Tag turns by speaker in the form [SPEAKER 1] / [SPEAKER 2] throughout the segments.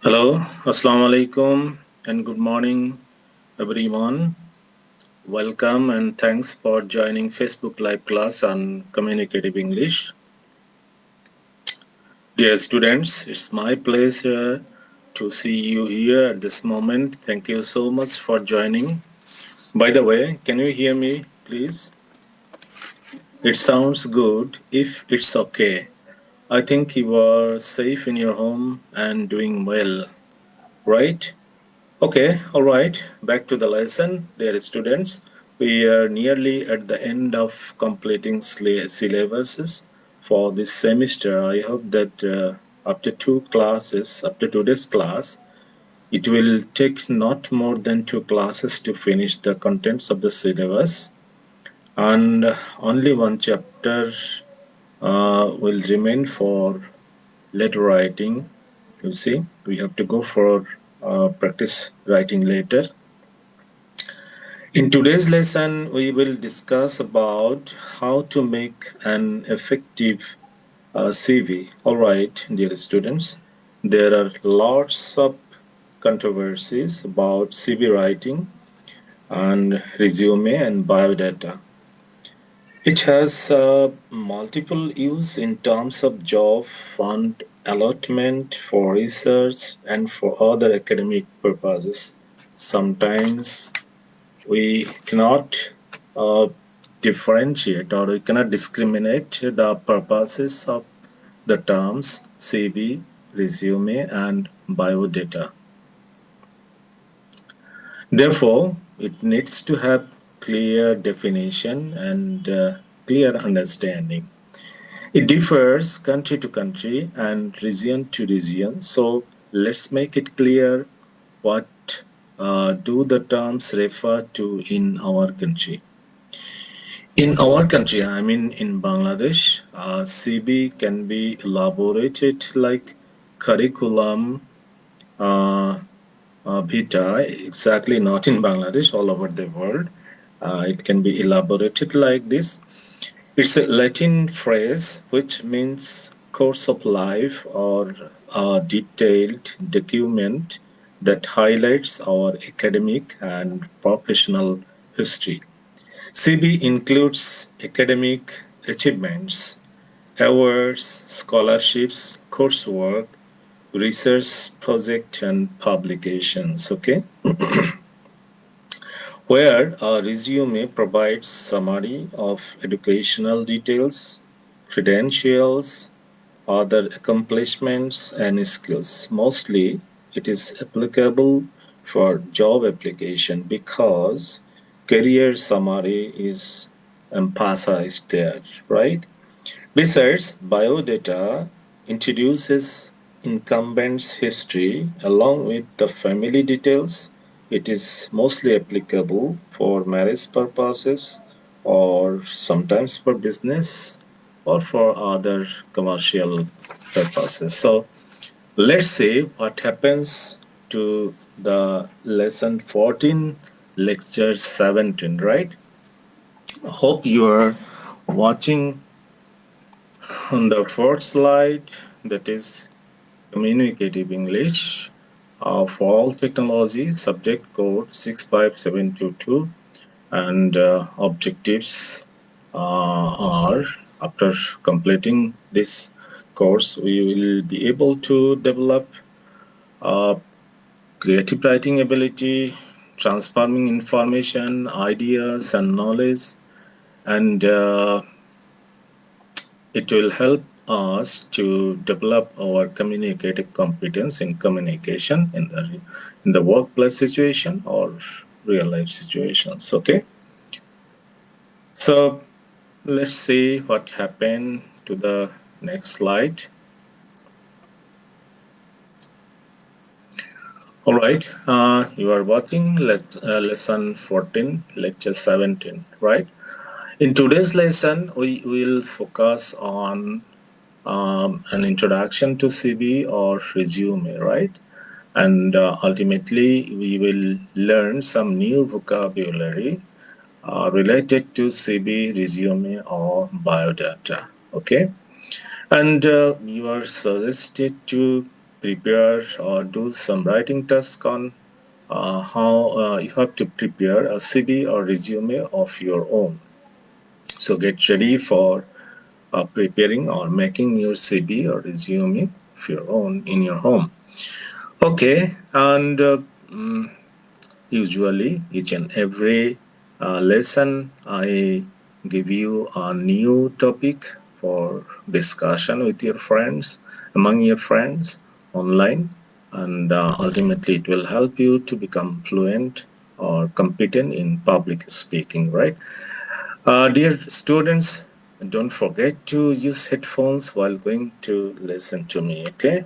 [SPEAKER 1] Hello, Assalamu alaikum, and good morning, everyone. Welcome and thanks for joining Facebook Live class on Communicative English. Dear students, it's my pleasure to see you here at this moment. Thank you so much for joining. By the way, can you hear me, please? It sounds good. If it's okay, I think you are safe in your home and doing well, right? Okay, all right. Back to the lesson, dear students. We are nearly at the end of completing syllabuses for this semester. I hope that after today's class, it will take not more than 2 classes to finish the contents of the syllabus, and only one chapter will remain for letter writing. You see, we have to go for practice writing later. In today's lesson, we will discuss about how to make an effective CV. All right, dear students, there are lots of controversies about CV writing and resume and biodata. It has multiple use in terms of job, fund allotment for research and for other academic purposes. Sometimes we cannot uh, differentiate or we cannot discriminate the purposes of the terms CV, resume, and biodata. Therefore, it needs to have clear definition and clear understanding. It differs country to country and region to region. So let's make it clear what do the terms refer to in our country. In our country, I mean in Bangladesh, CB can be elaborated like curriculum uh, vitae, exactly not in Bangladesh, all over the world. It can be elaborated like this. It's a Latin phrase which means course of life or a detailed document that highlights our academic and professional history. CB includes academic achievements, awards, scholarships, coursework, research project, and publications. Okay, where a resume provides summary of educational details, credentials, other accomplishments, and skills. Mostly, it is applicable for job application because career summary is emphasized there, right? Besides, biodata introduces incumbent's history along with the family details. It is mostly applicable for marriage purposes or sometimes for business or for other commercial purposes. So let's see what happens to the lesson 14, lecture 17, right? Hope you are watching on the first slide, that is Communicative English for all technology, subject code 65722, and objectives are after completing this course, we will be able to develop uh, creative writing ability, transforming information, ideas, and knowledge, and it will help us to develop our communicative competence in communication in the workplace situation or real life situations. Okay, so let's see what happened to the next slide. All right, you are watching lesson 14, lecture 17, right? In today's lesson, we will focus on an introduction to CV or resume, right? And ultimately, we will learn some new vocabulary related to CV, resume, or biodata. Okay, and you are suggested to prepare or do some writing task on how you have to prepare a CV or resume of your own. So get ready for preparing or making your CV or resume of your own in your home. Okay, and usually each and every lesson I give you a new topic for discussion with your friends, among your friends online, and ultimately it will help you to become fluent or competent in public speaking, right? Dear students, don't forget to use headphones while going to listen to me, okay?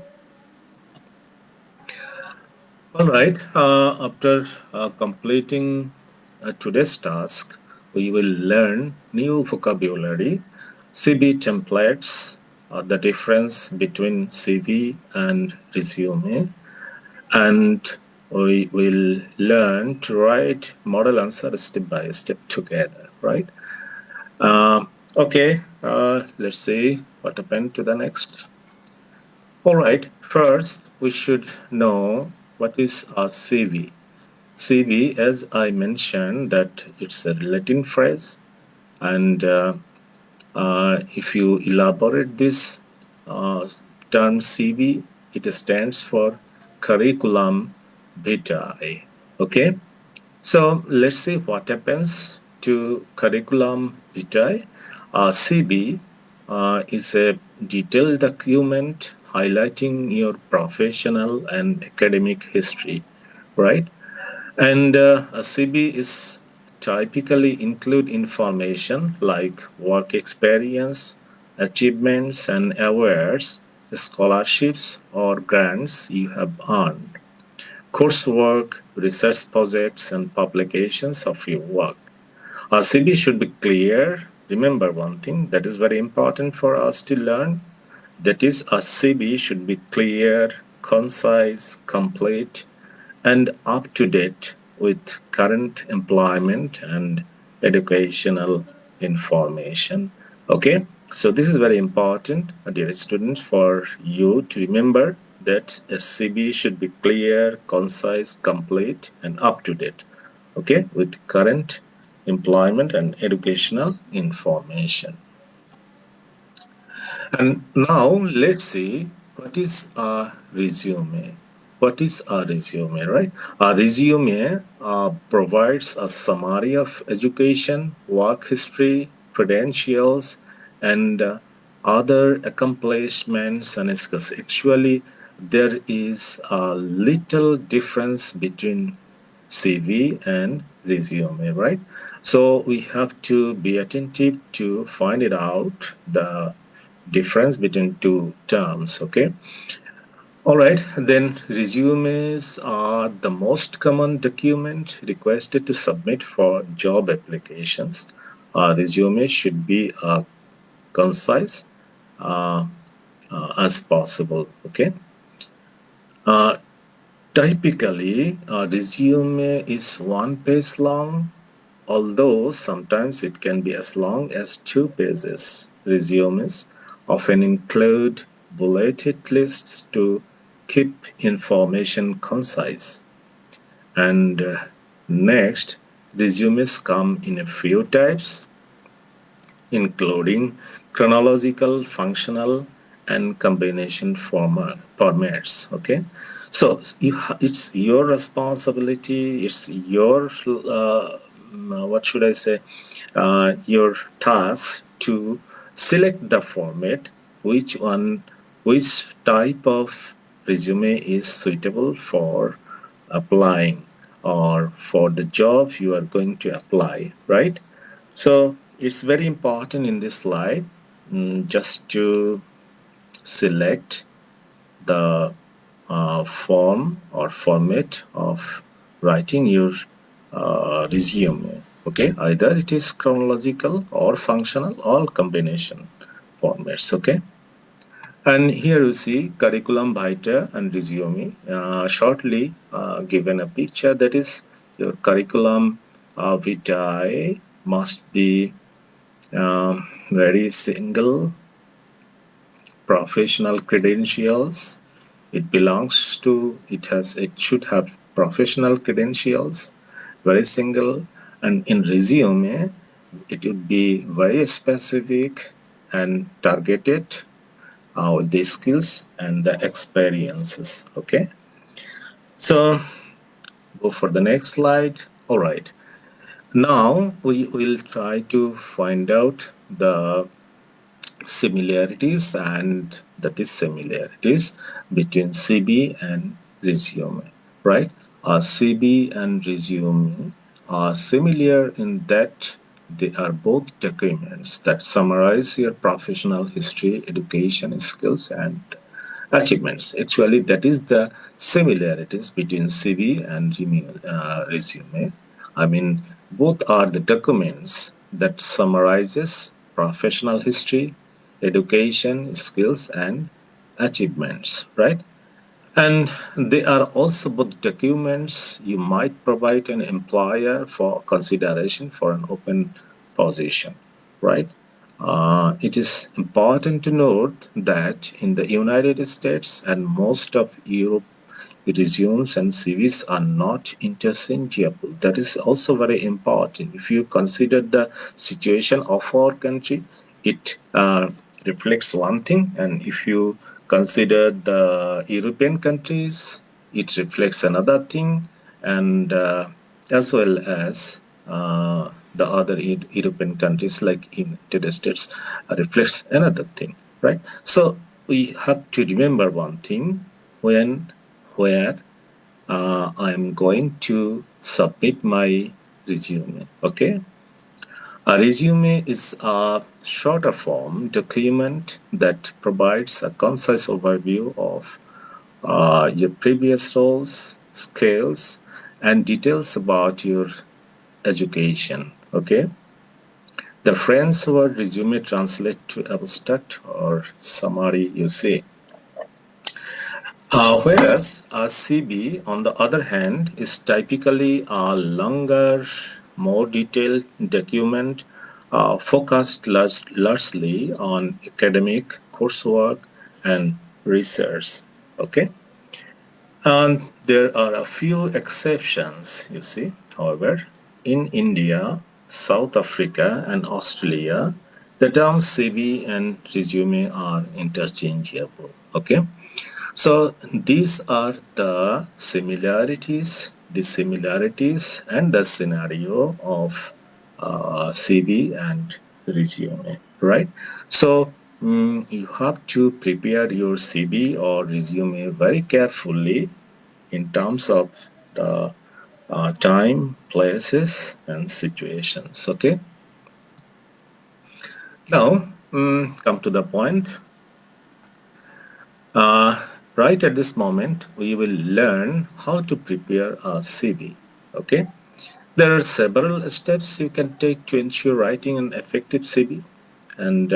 [SPEAKER 1] All right. After completing today's task, we will learn new vocabulary, CV templates, the difference between CV and resume, and we will learn to write model answer step by step together, right? Okay, let's see what happened to the next. All right, first we should know what is a CV. CV, as I mentioned, that it's a Latin phrase, and if you elaborate this uh, term CV, it stands for curriculum vitae. Okay, so let's see what happens to curriculum vitae. CB is a detailed document highlighting your professional and academic history, right? And a CB is typically include information like work experience, achievements and awards, scholarships or grants you have earned, coursework, research projects, and publications of your work. Our CV should be clear. Remember one thing that is very important for us to learn. That is, our CV should be clear, concise, complete, and up to date with current employment and educational information. Okay, so this is very important, dear students, for you to remember that a CV should be clear, concise, complete, and up to date. Okay, with current employment and educational information. And now let's see what is a resume. What is a resume, right? A resume provides a summary of education, work history, credentials, and other accomplishments and skills. Actually, there is a little difference between CV and resume, right? So we have to be attentive to find it out the difference between two terms. Okay, all right, then resumes are the most common document requested to submit for job applications. Resume should be concise uh, as possible. Okay, uh, typically a resume is one page long, although sometimes it can be as long as 2 pages. Resumes often include bulleted lists to keep information concise. And next, resumes come in a few types, including chronological, functional, and combination formats. Okay, so it's your responsibility. It's your what should I say? Your task to select the format, which one, which type of resume is suitable for applying or for the job you are going to apply, right? So it's very important in this slide just to select the form or format of writing your resume. Okay, either it is chronological or functional or combination formats. Okay, and here you see curriculum vitae and resume shortly given a picture, that is your curriculum vitae must be very single, professional credentials. It should have professional credentials, very single, and in resume, it would be very specific and targeted with the skills and the experiences. Okay, so go for the next slide. All right. Now we will try to find out the similarities and the dissimilarities between CB and resume, right? CB and resume are similar in that they are both documents that summarize your professional history, education, skills, and achievements. Actually, that is the similarities between CV and resume. I mean, both are the documents that summarizes professional history, education, skills, and achievements, right? And they are also both documents you might provide an employer for consideration for an open position, right? It is important to note that in the United States and most of Europe, resumes and CVs are not interchangeable. That is also very important. If you consider the situation of our country, it reflects one thing, and if you consider the European countries, it reflects another thing, and as well as the other European countries like United States reflects another thing, right? So we have to remember one thing when where I'm going to submit my resume. Okay, a resume is a shorter form document that provides a concise overview of your previous roles, skills, and details about your education. Okay, the French word resume translates to abstract or summary, you say. Whereas a CB, on the other hand, is typically a longer, more detailed document focused largely on academic coursework and research. Okay, and there are a few exceptions, you see. However, in India, South Africa, and Australia, the terms CV and resume are interchangeable. Okay, so these are the similarities, dissimilarities, and the scenario of CV and resume, right? So you have to prepare your CV or resume very carefully in terms of the time, places, and situations. Okay. Now, come to the point. Right at this moment, we will learn how to prepare a CV. Okay, there are several steps you can take to ensure writing an effective CV, and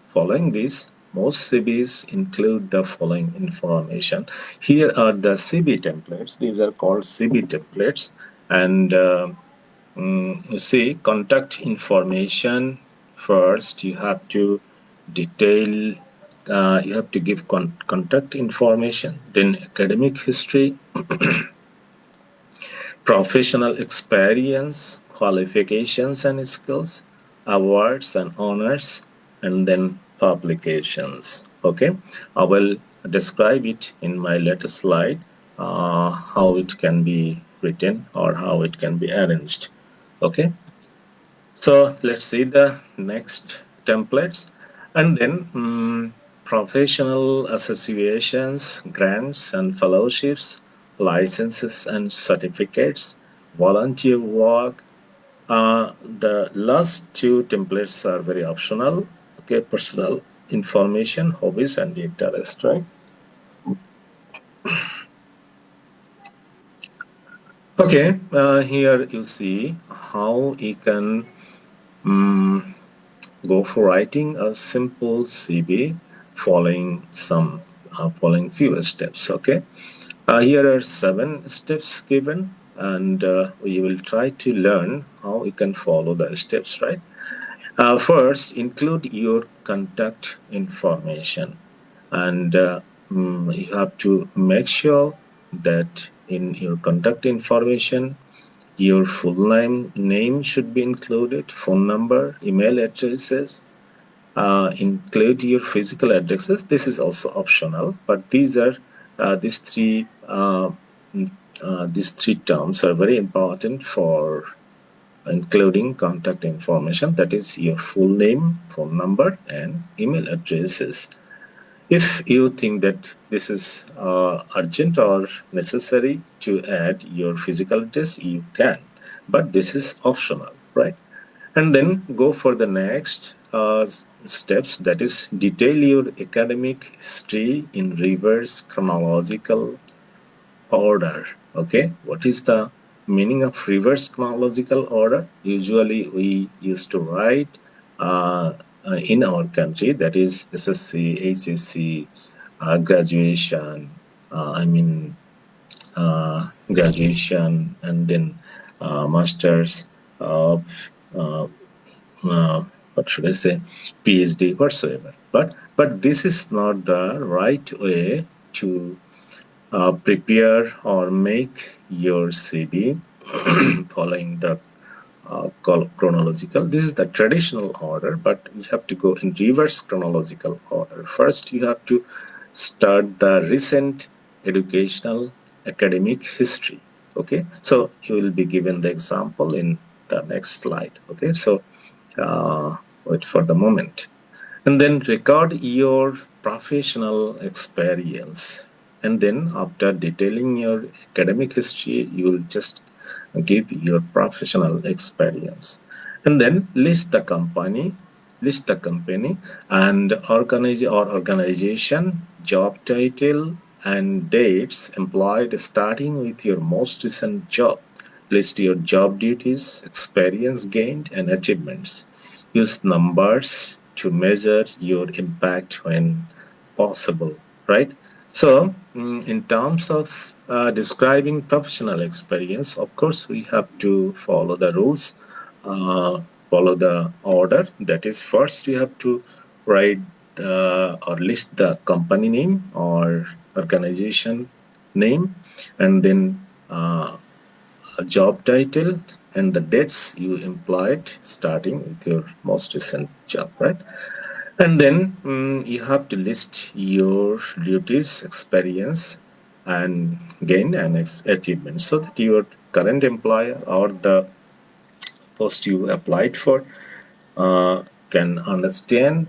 [SPEAKER 1] following this, most CVs include the following information. Here are the CV templates. These are called CV templates, and you see, contact information. First, you have to detail, you have to give contact information, then academic history, professional experience, qualifications and skills, awards and honors, and then publications. Okay, I will describe it in my later slide, how it can be written or how it can be arranged. Okay, so let's see the next templates, and then professional associations, grants and fellowships, licenses and certificates, volunteer work. The last two templates are very optional. Okay, personal information, hobbies, and interest, right? Okay, here you see how you can go for writing a simple CV following few steps. Okay, here are 7 steps given, and we will try to learn how you can follow the steps. Right. First, include your contact information. and you have to make sure that in your contact information your full name should be included, phone number, email addresses, include your physical addresses. This is also optional, but these three these three terms are very important for including contact information, that is your full name, phone number, and email addresses. If you think that this is urgent or necessary to add your physical address, you can, but this is optional, right? And then go for the next steps, that is detail your academic history in reverse chronological order. Okay, what is the meaning of reverse chronological order? Usually we used to write in our country, that is SSC, HSC, graduation, I mean graduation, and then masters of what should I say, PhD whatsoever. But this is not the right way to prepare or make your CV following the chronological. This is the traditional order, but you have to go in reverse chronological order. First, you have to start the recent educational academic history. Okay, so you will be given the example in the next slide. Okay, so wait for the moment, and then record your professional experience, and then after detailing your academic history you will just give your professional experience, and then list the company and organization, job title, and dates employed starting with your most recent job. List your job duties, experience gained, and achievements. Use numbers to measure your impact when possible, right? So, in terms of describing professional experience, of course, we have to follow the rules, follow the order. That is, first you have to write or list the company name or organization name, and then a job title and the dates you employed starting with your most recent job, right? And then you have to list your duties, experience, and gain and achievements, so that your current employer or the post you applied for can understand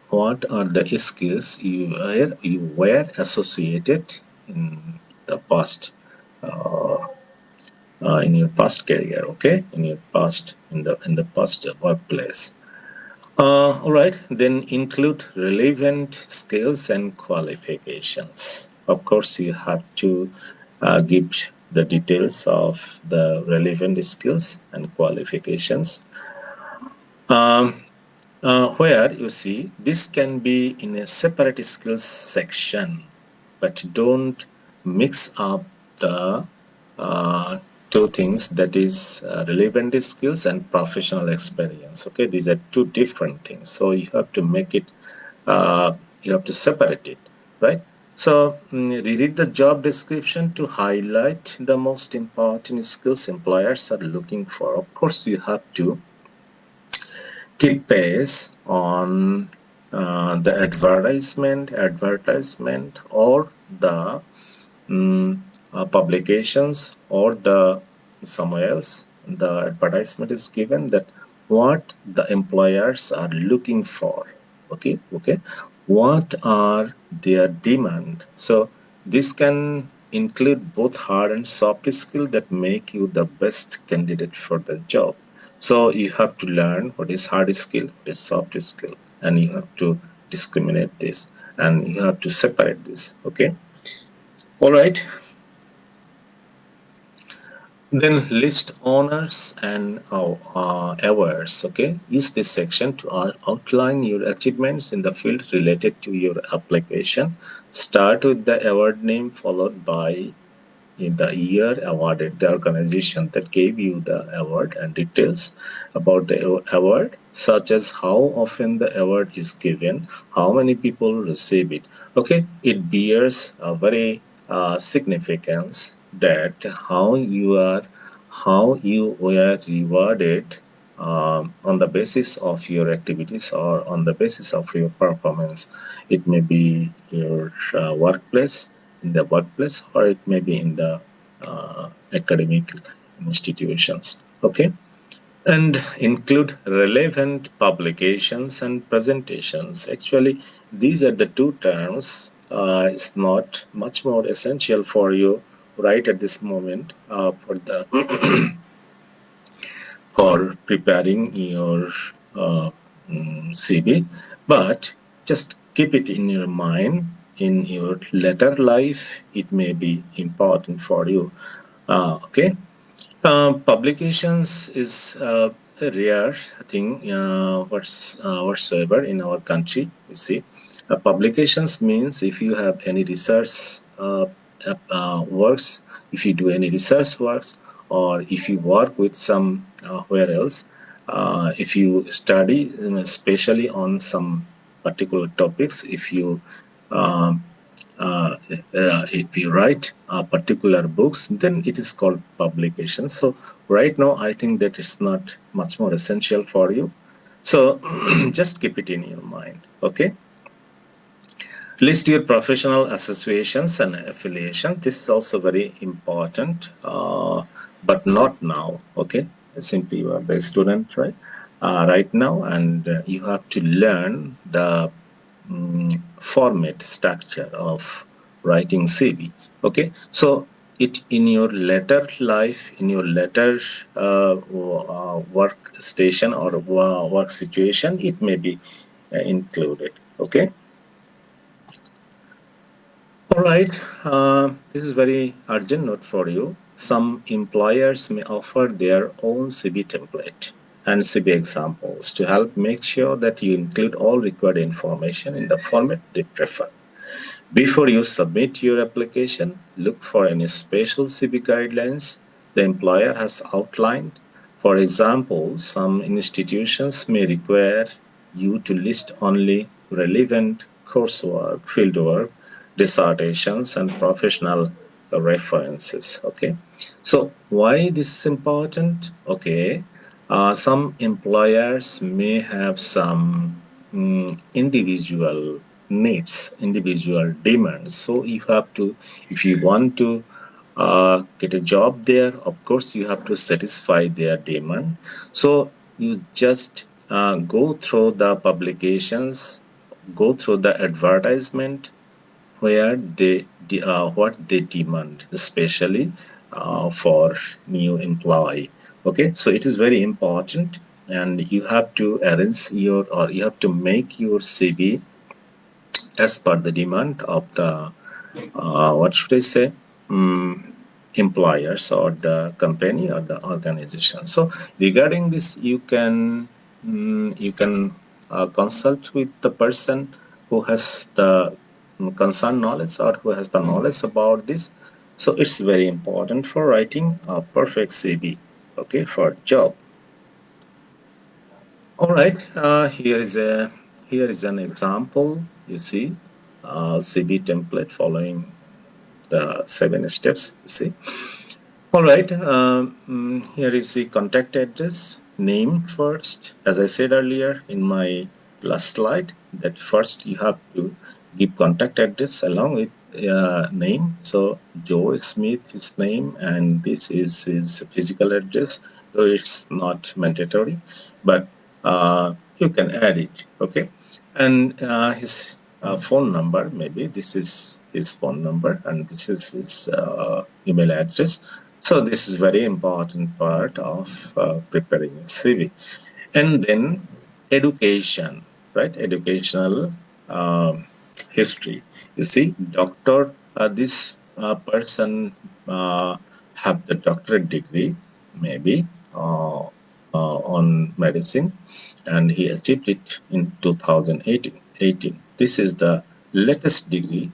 [SPEAKER 1] what are the skills you were associated in the past, in your past career. Okay, in the past workplace. All right, then include relevant skills and qualifications. Of course, you have to give the details of the relevant skills and qualifications. Um, where you see this can be in a separate skills section, but don't mix up the two things, that is relevant skills and professional experience. Okay, these are two different things, so you have to make it, you have to separate it, right? So reread the job description to highlight the most important skills employers are looking for. Of course, you have to keep pace on the advertisement or the publications, or the somewhere else the advertisement is given that what the employers are looking for. Okay, what are their demand. So this can include both hard and soft skill that make you the best candidate for the job. So you have to learn what is hard skill, what is soft skill, and you have to discriminate this, and you have to separate this. Okay, all right. Then list honors and awards. Okay, use this section to outline your achievements in the field related to your application. Start with the award name, followed by in the year awarded, the organization that gave you the award, and details about the award. such as how often the award is given, how many people receive it. Okay, it bears a very significance that how you were rewarded on the basis of your activities or on the basis of your performance. It may be your workplace, in the workplace, or it may be in the academic institutions. Okay, and include relevant publications and presentations. Actually, these are the two terms. It's not much more essential for you right at this moment for the for preparing your uh, CV, but just keep it in your mind. In your later life, it may be important for you. Okay. Publications is a rare thing whatsoever in our country. You see, publications means if you have any research works, if you do any research works, or if you work with some where else, if you study especially on some particular topics, um, if you write particular books, then it is called publication. So right now, I think that it's not much more essential for you. So just keep it in your mind. Okay. List your professional associations and affiliation. This is also very important, but not now. Okay. Simply you are the student, right? Right now, and you have to learn the format structure of writing CV. Okay, so it in your later life, in your later work station or work situation, it may be included. Okay. All right. This is very urgent note for you. Some employers may offer their own CV template and CV examples to help make sure that you include all required information in the format they prefer. Before you submit your application, look for any special CV guidelines the employer has outlined. For example, some institutions may require you to list only relevant coursework, fieldwork, dissertations, and professional references. Okay, so why this is important? Okay, some employers may have some individual needs, individual demands. So you have to, if you want to get a job there, of course you have to satisfy their demand. So you just go through the publications, go through the advertisement where what they demand, especially for new employee. Okay, so it is very important, and you have to arrange your or you have to make your CV as per the demand of the what should I say, employers or the company or the organization. So regarding this, you can consult with the person who has the concerned knowledge or who has the knowledge about this. So it's very important for writing a perfect CV. Okay, for job. All right, here is an example. You see, CV template following the 7 steps. You see. All right. Here is the contact address. Name first. As I said earlier in my last slide, that first you have to give contact address along with name. So Joe Smith, his name, and this is his physical address. Though it's not mandatory, but you can add it. Okay, and his phone number. Maybe this is his phone number, and this is his email address. So this is very important part of preparing a CV. And then education, right? Educational history. You see, doctor, this person have the doctorate degree, maybe on medicine, and he achieved it in 2018. This is the latest degree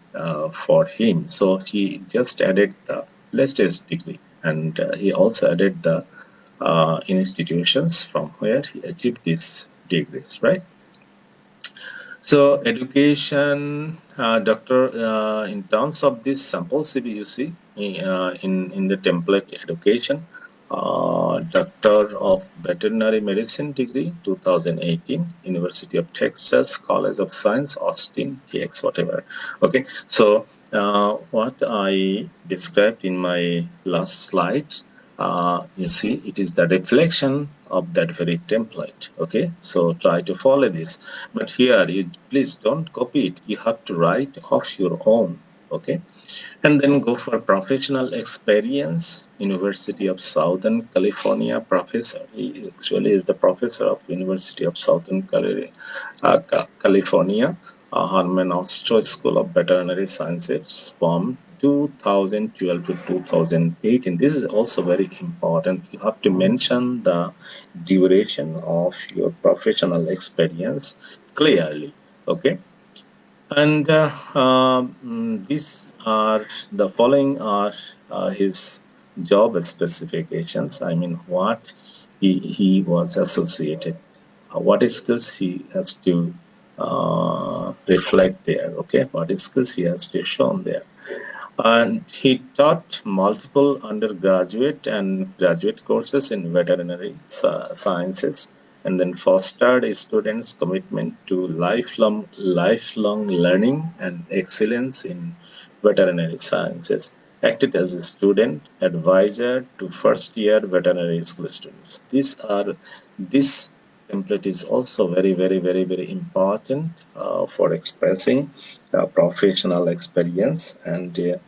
[SPEAKER 1] for him. So he just added the latest degree, and he also added the institutions from where he achieved this degrees, right? So education, doctor, in terms of this sample CV, you see in the template education, Doctor of Veterinary Medicine degree, 2018, University of Texas, College of Science, Austin, TX, whatever. Okay, so what I described in my last slide, you see, it is the reflection of that very template. Okay, so try to follow this. But here, you please don't copy it. You have to write off your own. Okay, and then go for professional experience. University of Southern California professor. He actually is the professor of University of Southern California, Harman Ostro School of Veterinary Sciences from 2012 to 2018. This is also very important. You have to mention the duration of your professional experience clearly. Okay, and these are the following are his job specifications. I mean, what he was associated, what skills he has to reflect there. Okay, what skills he has to show there. And he taught multiple undergraduate and graduate courses in veterinary sciences, and then fostered students' commitment to lifelong learning and excellence in veterinary sciences. Acted as a student advisor to first-year veterinary school students. This template is also very important for expressing professional experience, and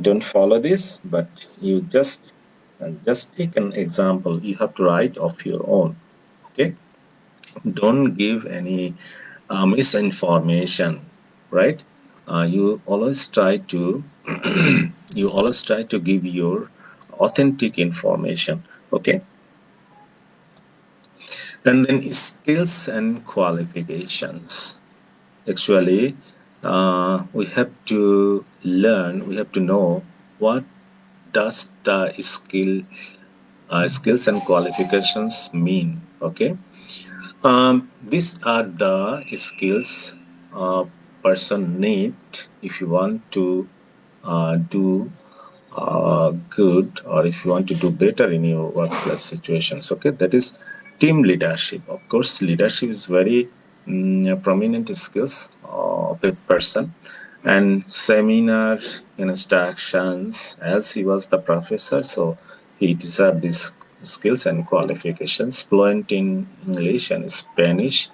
[SPEAKER 1] don't follow this, but you just take an example. You have to write of your own. Okay, don't give any misinformation, right? You always try to you always try to give your authentic information. Okay, and then skills and qualifications. Actually, we have to learn. We have to know what does the skills and qualifications mean. Okay, these are the skills a person need if you want to do good, or if you want to do better in your workplace situations. Okay, that is team leadership. Of course, leadership is very prominent skills of a person, and seminar instructions, as he was the professor, so he deserved these skills and qualifications. Fluent in English and Spanish,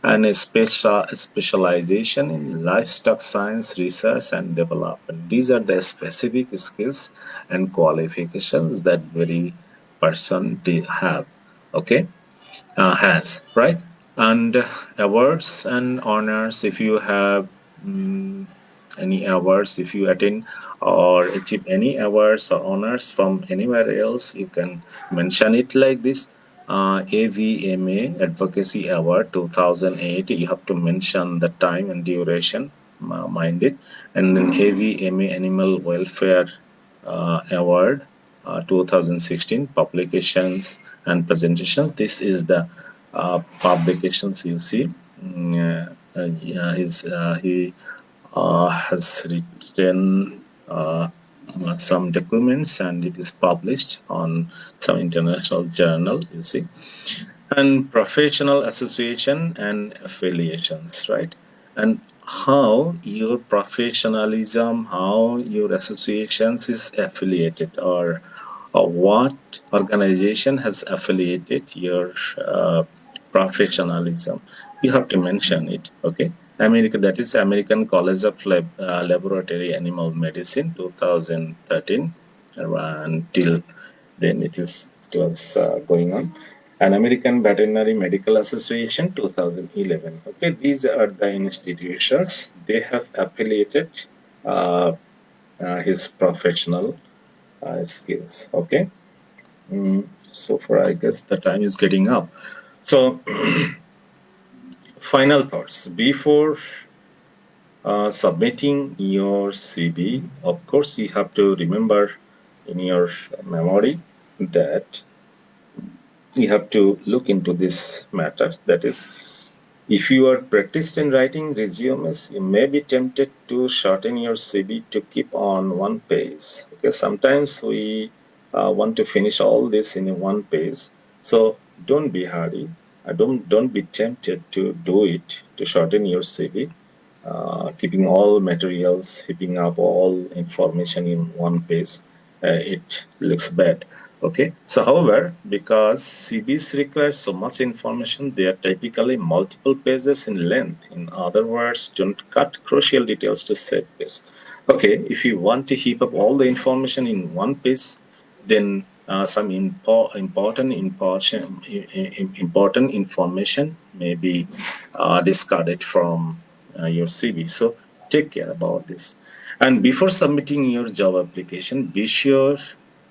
[SPEAKER 1] and a specialization in livestock science research and development. These are the specific skills and qualifications that very person have. Okay, has, right? And awards and honors, if you have any awards, if you attend or achieve any awards or honors from anywhere else, you can mention it like this. AVMA Advocacy Award 2008, you have to mention the time and duration, mind it. And then AVMA Animal Welfare Award 2016, publications and presentations. This is the publications you see. He has written some documents, and it is published on some international journal, you see. And professional association and affiliations, right? And how your professionalism, how your associations is affiliated, or what organization has affiliated your professionalism. You have to mention it. Okay, America, that is American College of Laboratory Animal Medicine, 2013, until then it was going on. And American Veterinary Medical Association, 2011. Okay, these are the institutions they have affiliated uh, his professional skills. Okay, so far I guess the time is getting up. So final thoughts before submitting your CV. Of course, you have to remember in your memory that you have to look into this matter. That is, if you are practiced in writing resumes, you may be tempted to shorten your CV to keep on one page. Okay, sometimes we want to finish all this in one page. So don't be hurry. Don't be tempted to do it to shorten your CV. Keeping all materials, keeping up all information in one page, it looks bad. Okay, so however, because CVs require so much information, they are typically multiple pages in length. In other words, don't cut crucial details to save space. Okay, if you want to heap up all the information in one page, then some important information may be discarded from your CV. So take care about this. And before submitting your job application, be sure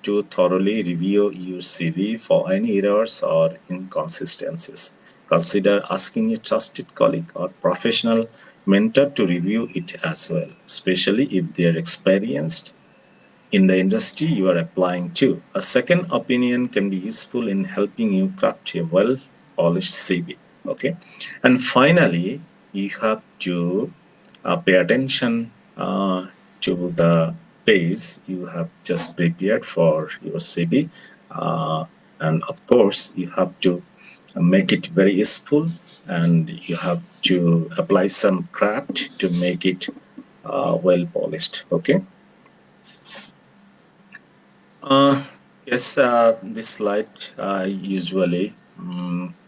[SPEAKER 1] to thoroughly review your CV for any errors or inconsistencies. Consider asking a trusted colleague or professional mentor to review it as well, especially if they are experienced in the industry you are applying to. A second opinion can be useful in helping you craft a well polished CV. Okay. And finally, you have to pay attention to the page you have just prepared for your CV. And of course, you have to make it very useful, and you have to apply some craft to make it well polished. Okay. Uh, yes, this slide I usually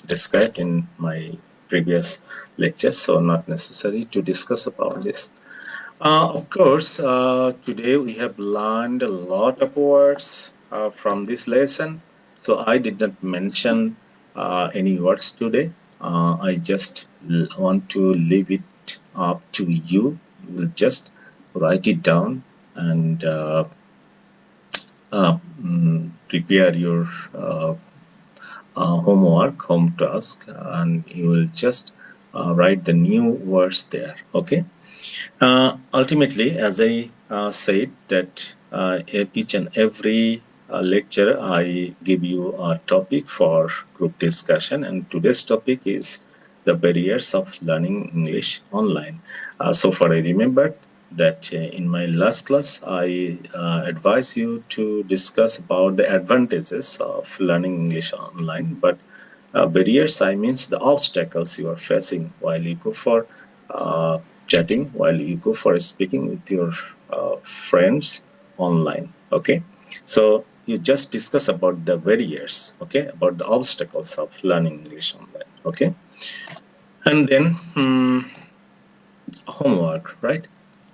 [SPEAKER 1] described in my previous lectures, so not necessary to discuss about this. Of course, today we have learned a lot of words from this lesson, so I did not mention any words today. I just want to leave it up to you. You will just write it down and prepare your homework, home task, and you will just write the new words there. Okay. Ultimately, as I said, that each and every lecture I give you a topic for group discussion, and today's topic is the barriers of learning English online. So far, I remembered that in my last class, I advise you to discuss about the advantages of learning English online, but barriers, I means the obstacles you are facing while you go for chatting, while you go for speaking with your friends online. Okay, so you just discuss about the barriers. Okay, about the obstacles of learning English online. Okay, and then homework, right?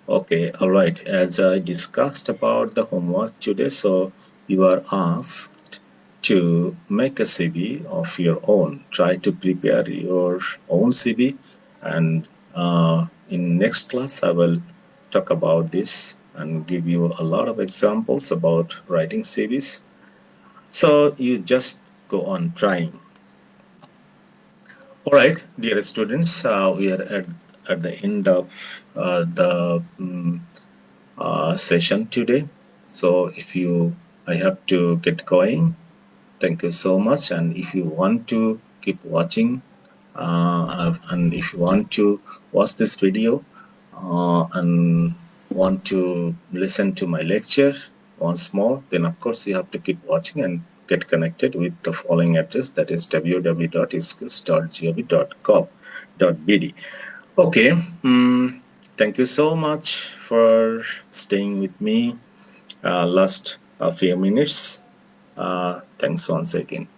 [SPEAKER 1] Okay, all right. As I discussed about the homework today, so you are asked to make a CV of your own. Try to prepare your own CV, and in next class I will talk about this and give you a lot of examples about writing CVs. So you just go on trying. All right, dear students, we are at the end of the session today. So if you, I have to get going. Thank you so much. And if you want to keep watching, and if you want to watch this video and want to listen to my lecture once more, then of course you have to keep watching and get connected with the following address, that is www.skills.gov.bd. Okay, thank you so much for staying with me last few minutes. Thanks once again.